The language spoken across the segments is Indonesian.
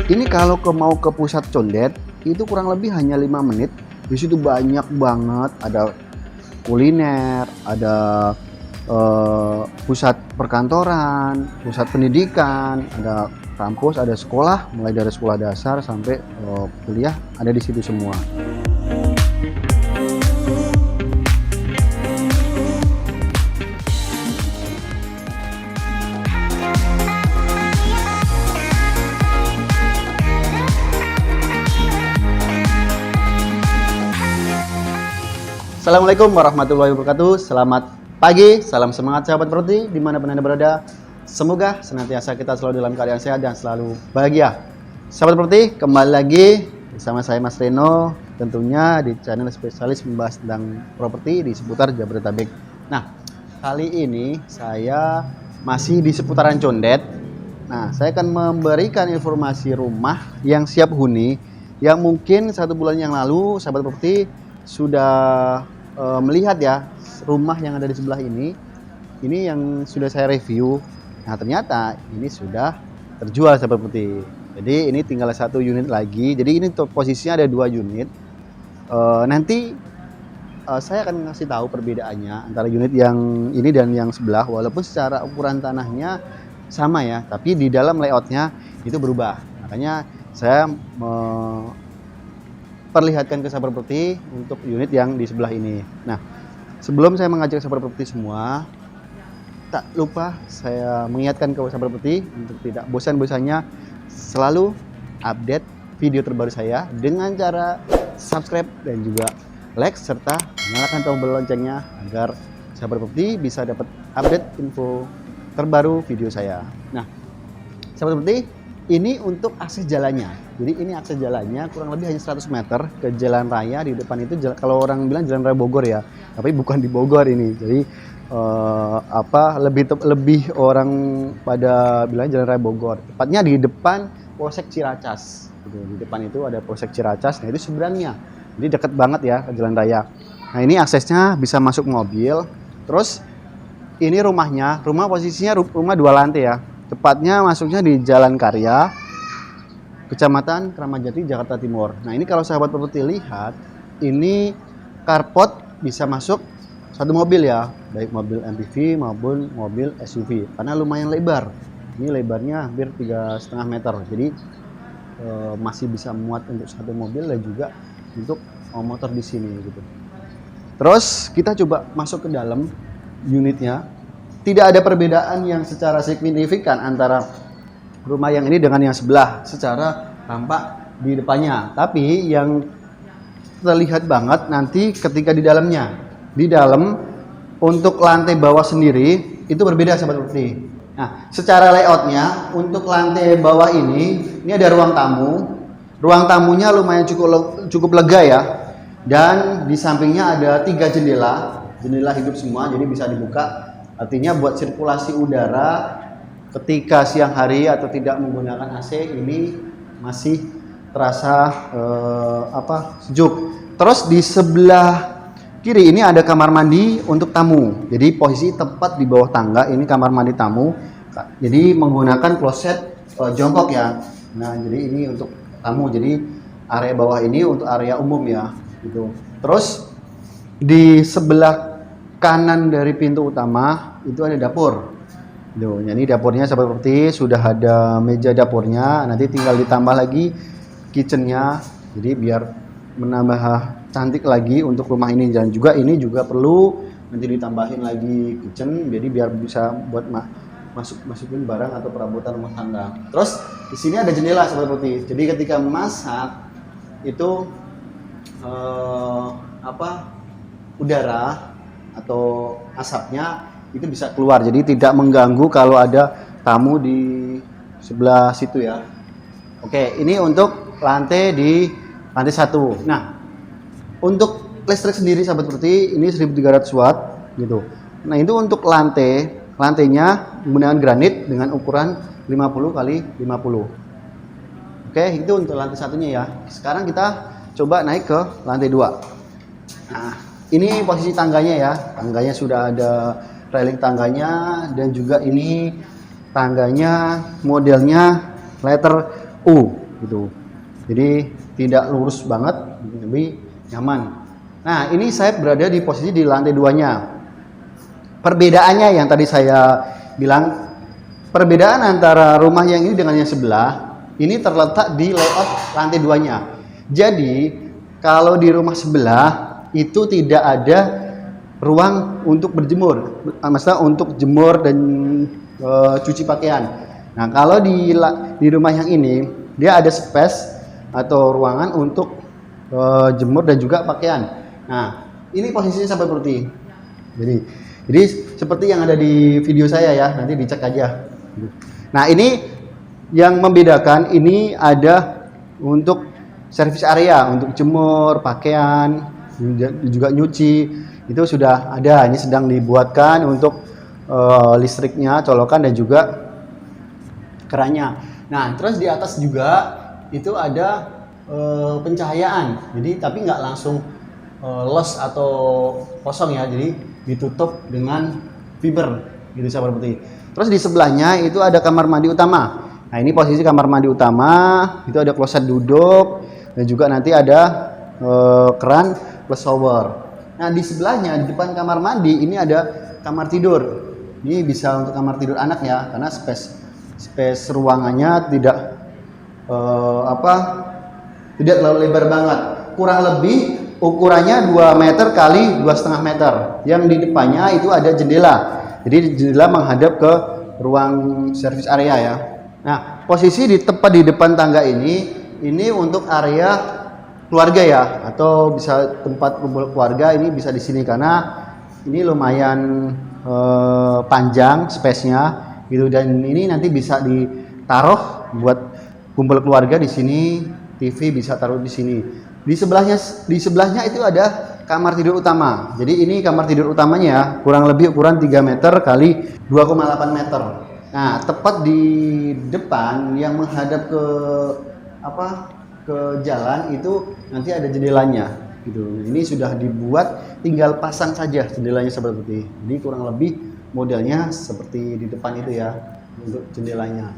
Ini kalau mau ke pusat condet itu kurang lebih hanya 5 menit. Di situ banyak banget, ada kuliner, ada pusat perkantoran, pusat pendidikan, ada kampus, ada sekolah, mulai dari sekolah dasar sampai kuliah ada di situ semua. Assalamualaikum warahmatullahi wabarakatuh. Selamat pagi, salam semangat sahabat properti dimanapun Anda berada. Semoga senantiasa kita selalu dalam keadaan sehat dan selalu bahagia. Sahabat properti, kembali lagi bersama saya Mas Reno, tentunya di channel spesialis membahas tentang properti di seputar Jabodetabek. Nah, kali ini saya masih di seputaran Condet. Nah, saya akan memberikan informasi rumah yang siap huni yang mungkin 1 bulan yang lalu sahabat properti sudah melihat ya rumah yang ada di sebelah ini yang sudah saya review. Nah, ternyata ini sudah terjual seperti. Jadi ini tinggal 1 unit lagi. Jadi ini posisinya ada 2 unit. Nanti saya akan ngasih tahu perbedaannya antara unit yang ini dan yang sebelah. Walaupun secara ukuran tanahnya sama ya, tapi di dalam layoutnya itu berubah. Makanya saya perlihatkan ke sahabat properti untuk unit yang di sebelah ini. Nah, sebelum saya mengajak sahabat properti semua, tak lupa saya mengingatkan ke sahabat properti untuk tidak bosan-bosannya selalu update video terbaru saya dengan cara subscribe dan juga like serta nyalakan tombol loncengnya agar sahabat properti bisa dapat update info terbaru video saya. Nah, sahabat properti, ini untuk akses jalannya. Jadi ini akses jalannya kurang lebih hanya 100 meter ke jalan raya. Di depan itu kalau orang bilang jalan raya Bogor ya, tapi bukan di Bogor ini. Jadi lebih orang pada bilang jalan raya Bogor. Tepatnya di depan Polsek Ciracas. Gitu. Di depan itu ada Polsek Ciracas. Nah, itu seberangnya. Jadi dekat banget ya ke jalan raya. Nah, ini aksesnya bisa masuk mobil. Terus ini rumahnya, posisinya rumah 2 lantai ya. Tepatnya masuknya di Jalan Karya, Kecamatan Kramat Jati, Jakarta Timur. Nah, ini kalau sahabat properti lihat, ini carport bisa masuk 1 mobil ya, baik mobil MPV maupun mobil SUV, karena lumayan lebar. Ini lebarnya hampir 3,5 meter, jadi masih bisa muat untuk 1 mobil dan juga untuk motor di sini gitu. Terus kita coba masuk ke dalam unitnya. Tidak ada perbedaan yang secara signifikan antara rumah yang ini dengan yang sebelah secara tampak di depannya. Tapi yang terlihat banget nanti ketika di dalamnya. Di dalam untuk lantai bawah sendiri itu berbeda sahabat properti. Nah, secara layoutnya untuk lantai bawah ini ada ruang tamu. Ruang tamunya lumayan cukup lega ya. Dan di sampingnya ada 3 jendela. Jendela hidup semua, jadi bisa dibuka. Artinya buat sirkulasi udara ketika siang hari atau tidak menggunakan AC ini masih terasa sejuk. Terus di sebelah kiri ini ada kamar mandi untuk tamu. Jadi posisi tepat di bawah tangga ini kamar mandi tamu. Jadi menggunakan kloset jongkok ya. Nah, jadi ini untuk tamu. Jadi area bawah ini untuk area umum ya gitu. Terus di sebelah kanan dari pintu utama itu ada dapur. Tuh, ini dapurnya seperti sudah ada meja dapurnya, nanti tinggal ditambah lagi kitchennya. Jadi biar menambah cantik lagi untuk rumah ini, dan juga ini juga perlu nanti ditambahin lagi kitchen, jadi biar bisa buat masukin barang atau perabotan rumah tangga. Terus di sini ada jendela seperti. Jadi ketika masak itu udara atau asapnya itu bisa keluar, jadi tidak mengganggu kalau ada tamu di sebelah situ ya. Oke, ini untuk lantai 1. Nah, untuk listrik sendiri sahabat properti ini 1300 watt gitu. Nah, itu untuk lantainya menggunakan granit dengan ukuran 50 kali 50. Oke, itu untuk lantai 1-nya ya. Sekarang kita coba naik ke lantai 2. Nah, ini posisi tangganya ya. Tangganya sudah ada railing tangganya, dan juga ini tangganya modelnya letter U. gitu. Jadi tidak lurus banget, lebih nyaman. Nah, ini saya berada di posisi di lantai 2-nya. Perbedaannya yang tadi saya bilang, perbedaan antara rumah yang ini dengan yang sebelah, ini terletak di layout lantai 2-nya. Jadi, kalau di rumah sebelah itu tidak ada ruang untuk berjemur, maksudnya untuk jemur dan cuci pakaian. Nah, kalau di rumah yang ini, dia ada space atau ruangan untuk jemur dan juga pakaian. Nah, ini posisinya seperti ini. Jadi seperti yang ada di video saya ya, nanti dicek aja. Nah, ini yang membedakan, ini ada untuk service area untuk jemur pakaian, juga nyuci, itu sudah ada. Ini sedang dibuatkan untuk listriknya, colokan dan juga kerannya. Nah, terus di atas juga itu ada pencahayaan, jadi tapi nggak langsung los atau kosong ya, jadi ditutup dengan fiber gitu sahabat putih. Terus di sebelahnya itu ada kamar mandi utama. Nah, ini posisi kamar mandi utama, itu ada kloset duduk dan juga nanti ada keran plus shower. Nah, di sebelahnya di depan kamar mandi ini ada kamar tidur. Ini bisa untuk kamar tidur anak ya, karena space ruangannya tidak tidak terlalu lebar banget, kurang lebih ukurannya 2 meter kali 2,5 meter. Yang di depannya itu ada jendela, jadi jendela menghadap ke ruang service area ya. Nah, posisi tepat di depan tangga ini untuk area keluarga ya, atau bisa tempat kumpul keluarga, ini bisa di sini karena ini lumayan panjang space-nya gitu, dan ini nanti bisa ditaruh buat kumpul keluarga di sini. TV bisa taruh di sini. Di sebelahnya itu ada kamar tidur utama. Jadi ini kamar tidur utamanya ya, kurang lebih ukuran 3 meter kali 2,8 meter. Nah, tepat di depan yang menghadap ke jalan itu nanti ada jendelanya gitu. Ini sudah dibuat, tinggal pasang saja jendelanya seperti ini. Jadi kurang lebih modelnya seperti di depan itu ya untuk jendelanya.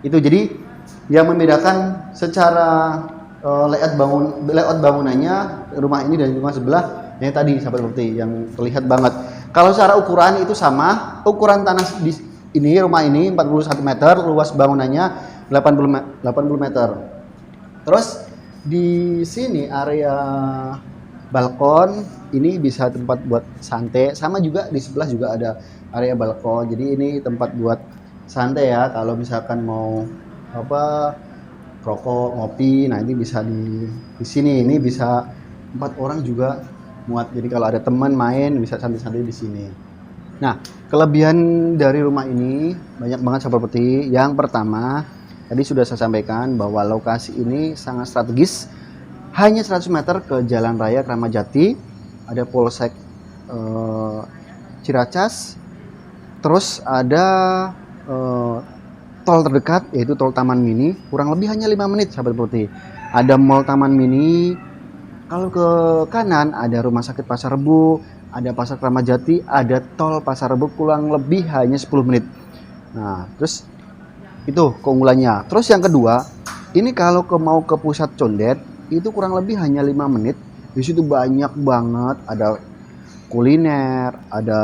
Itu jadi yang membedakan secara layout bangunannya rumah ini dan rumah sebelah yang tadi sahabat seperti yang terlihat banget. Kalau secara ukuran itu sama, ukuran tanah di ini rumah ini 41 meter, luas bangunannya 80 meter. Terus di sini area balkon ini bisa tempat buat santai, sama juga di sebelah juga ada area balkon. Jadi ini tempat buat santai ya, kalau misalkan mau rokok, ngopi, nah ini bisa di sini. Ini bisa 4 orang juga muat. Jadi kalau ada teman main bisa santai-santai di sini. Nah, kelebihan dari rumah ini banyak banget seperti yang pertama tadi sudah saya sampaikan bahwa lokasi ini sangat strategis. Hanya 100 meter ke Jalan Raya Kramat Jati, ada Polsek Ciracas, terus ada tol terdekat yaitu tol Taman Mini, kurang lebih hanya 5 menit sahabat putih. Ada Mall Taman Mini. Kalau ke kanan ada Rumah Sakit Pasar Rebo, ada Pasar Kramat Jati, ada tol Pasar Rebo, kurang lebih hanya 10 menit. Nah, terus itu keunggulannya. Terus yang kedua, ini kalau mau ke pusat Condet itu kurang lebih hanya 5 menit. Di situ banyak banget, ada kuliner, ada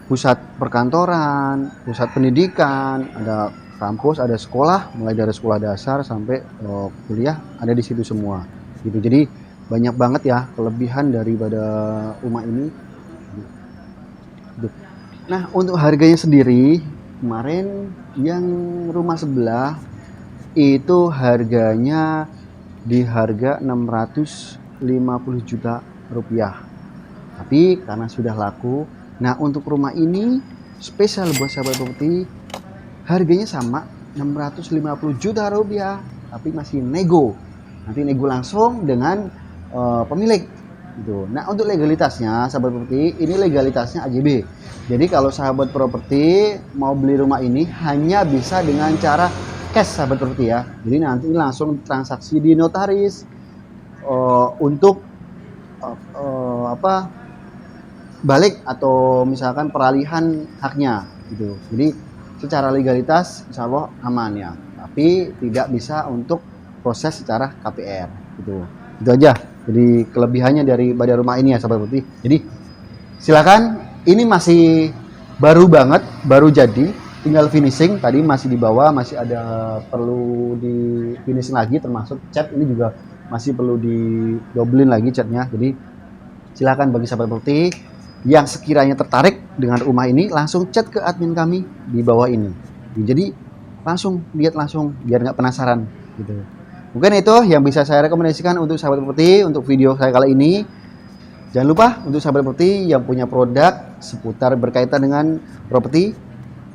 pusat perkantoran, pusat pendidikan, ada kampus, ada sekolah, mulai dari sekolah dasar sampai kuliah ada di situ semua. Gitu. Jadi banyak banget ya kelebihan daripada rumah ini. Nah, untuk harganya sendiri kemarin yang rumah sebelah itu harganya di harga 650 juta rupiah. Tapi karena sudah laku, nah untuk rumah ini spesial buat sahabat properti, harganya sama 650 juta rupiah, tapi masih nego. Nanti nego langsung dengan pemilik. Gitu. Nah, untuk legalitasnya sahabat properti, ini legalitasnya AJB. Jadi kalau sahabat properti mau beli rumah ini hanya bisa dengan cara cash sahabat properti ya. Jadi nanti langsung transaksi di notaris untuk balik atau misalkan peralihan haknya gitu. Jadi secara legalitas insya Allah aman ya. tapi tidak bisa untuk proses secara KPR gitu. Itu aja. Jadi kelebihannya dari rumah ini ya sahabat putih. Jadi silakan, ini masih baru banget, baru jadi, tinggal finishing. Tadi masih di bawah, masih ada perlu di finishing lagi, termasuk cat ini juga masih perlu di dobelin lagi catnya. Jadi silakan bagi sahabat putih yang sekiranya tertarik dengan rumah ini, langsung chat ke admin kami di bawah ini. Jadi langsung lihat langsung biar nggak penasaran gitu. Mungkin itu yang bisa saya rekomendasikan untuk sahabat properti untuk video saya kali ini. Jangan lupa untuk sahabat properti yang punya produk seputar berkaitan dengan properti,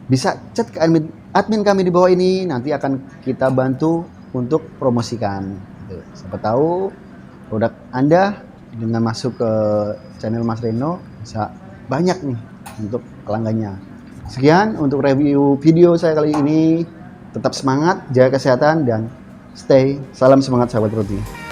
bisa chat ke admin kami di bawah ini, nanti akan kita bantu untuk promosikan. Siapa tahu produk Anda dengan masuk ke channel Mas Reno bisa banyak nih untuk pelanggannya. Sekian untuk review video saya kali ini. Tetap semangat, jaga kesehatan, dan salam semangat sahabat properti.